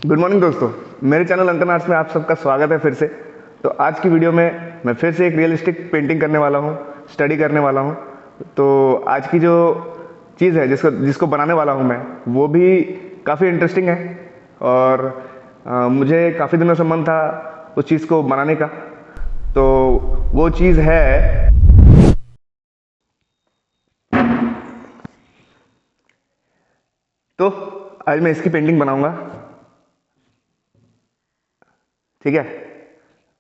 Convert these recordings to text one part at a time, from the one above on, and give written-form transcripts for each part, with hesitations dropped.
Good morning दोस्तों, मेरे channel अंकन आर्ट्स में आप सबका स्वागत है फिर से। तो आज की वीडियो में मैं फिर से एक रियलिस्टिक पेंटिंग करने वाला हूँ, स्टडी करने वाला हूँ। तो आज की जो चीज़ है जिसको बनाने वाला हूँ मैं, वो भी काफ़ी इंटरेस्टिंग है और मुझे काफ़ी दिनों से मन था उस चीज़ को बनाने का। तो वो चीज़ है तो आज मैं इसकी पेंटिंग बनाऊंगा, ठीक है।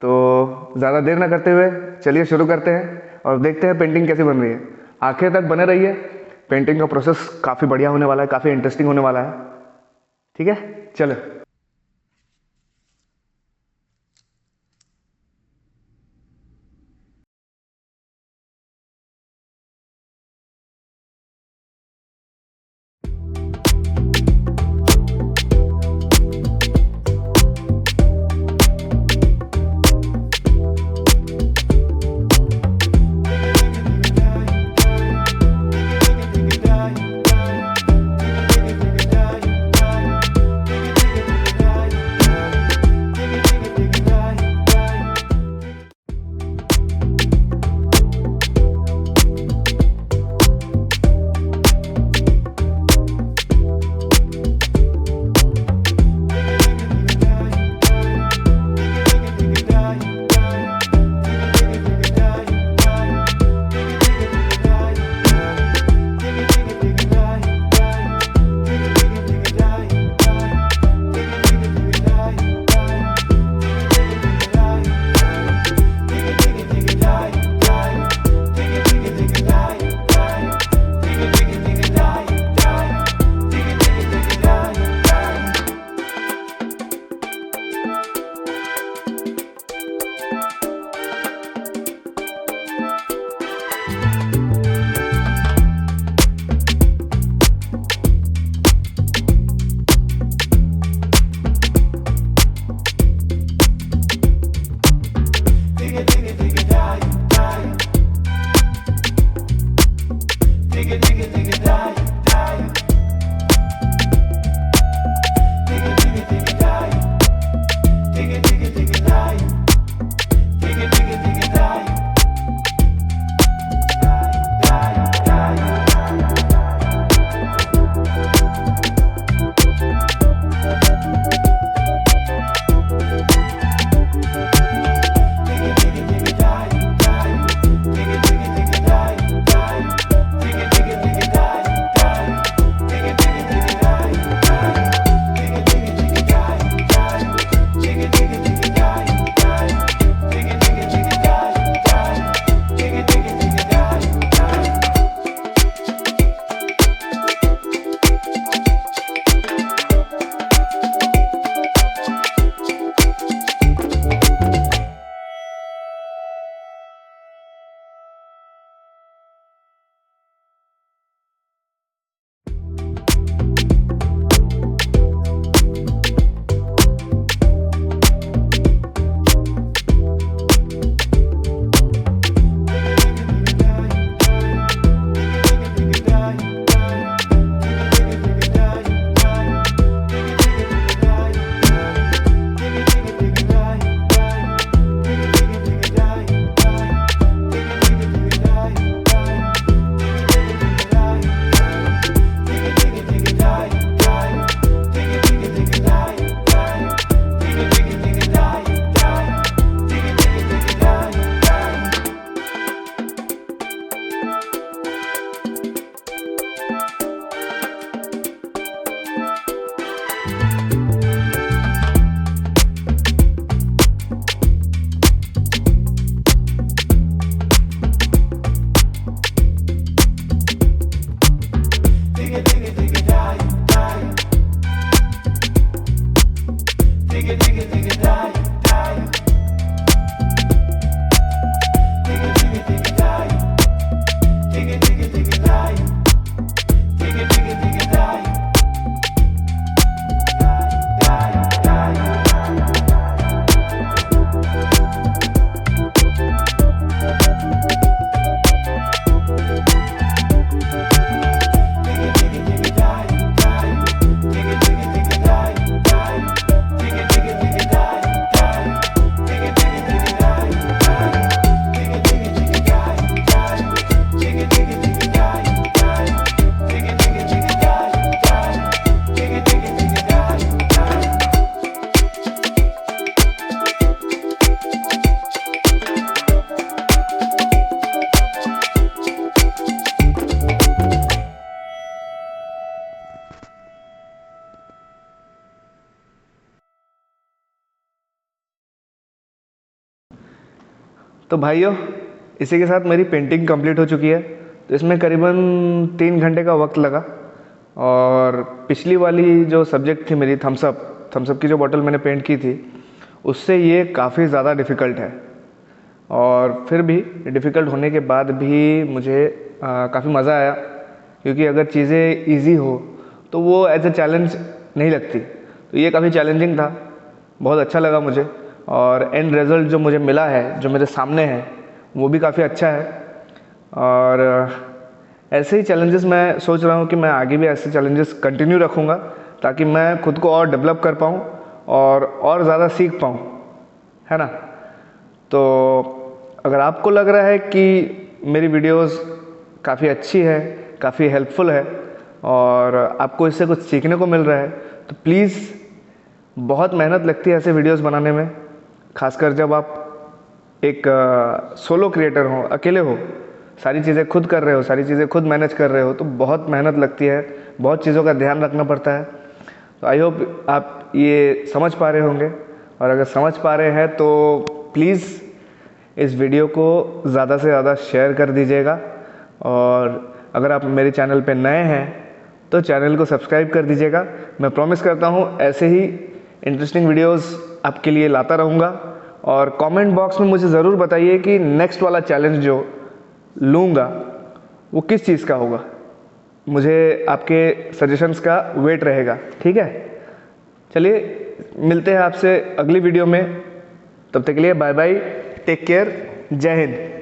तो ज़्यादा देर ना करते हुए चलिए शुरू करते हैं और देखते हैं पेंटिंग कैसी बन रही है। आखिर तक बने रहिए, पेंटिंग का प्रोसेस काफ़ी बढ़िया होने वाला है, काफ़ी इंटरेस्टिंग होने वाला है, ठीक है। चलो तो भाइयों, इसी के साथ मेरी पेंटिंग कंप्लीट हो चुकी है। तो इसमें करीबन 3 घंटे का वक्त लगा। और पिछली वाली जो सब्जेक्ट थी मेरी, थम्सअप की जो बॉटल मैंने पेंट की थी, उससे ये काफ़ी ज़्यादा डिफ़िकल्ट है। और फिर भी डिफ़िकल्ट होने के बाद भी मुझे काफ़ी मज़ा आया, क्योंकि अगर चीज़ें इजी हो तो वो एज ए चैलेंज नहीं लगती। तो ये काफ़ी चैलेंजिंग था, बहुत अच्छा लगा मुझे। और एंड रिज़ल्ट जो मुझे मिला है, जो मेरे सामने है, वो भी काफ़ी अच्छा है। और ऐसे ही चैलेंजेस मैं सोच रहा हूँ कि मैं आगे भी ऐसे चैलेंजेस कंटिन्यू रखूँगा, ताकि मैं खुद को और डेवलप कर पाऊँ और ज़्यादा सीख पाऊँ, है ना। तो अगर आपको लग रहा है कि मेरी वीडियोस काफ़ी अच्छी है, काफ़ी हेल्पफुल है और आपको इससे कुछ सीखने को मिल रहा है, तो प्लीज़, बहुत मेहनत लगती है ऐसे वीडियोस बनाने में, खासकर जब आप एक सोलो क्रिएटर हो, अकेले हो, सारी चीज़ें खुद कर रहे हो, सारी चीज़ें खुद मैनेज कर रहे हो, तो बहुत मेहनत लगती है, बहुत चीज़ों का ध्यान रखना पड़ता है। तो आई होप आप ये समझ पा रहे होंगे, और अगर समझ पा रहे हैं तो प्लीज़ इस वीडियो को ज़्यादा से ज़्यादा शेयर कर दीजिएगा। और अगर आप मेरे चैनल पे नए हैं तो चैनल को सब्सक्राइब कर दीजिएगा। मैं प्रॉमिस करता हूँ ऐसे ही इंटरेस्टिंग वीडियोस आपके लिए लाता रहूँगा। और कमेंट बॉक्स में मुझे ज़रूर बताइए कि नेक्स्ट वाला चैलेंज जो लूँगा वो किस चीज़ का होगा। मुझे आपके सजेशंस का वेट रहेगा, ठीक है। चलिए, मिलते हैं आपसे अगली वीडियो में। तब तक के लिए बाय बाय, टेक केयर, जय हिंद।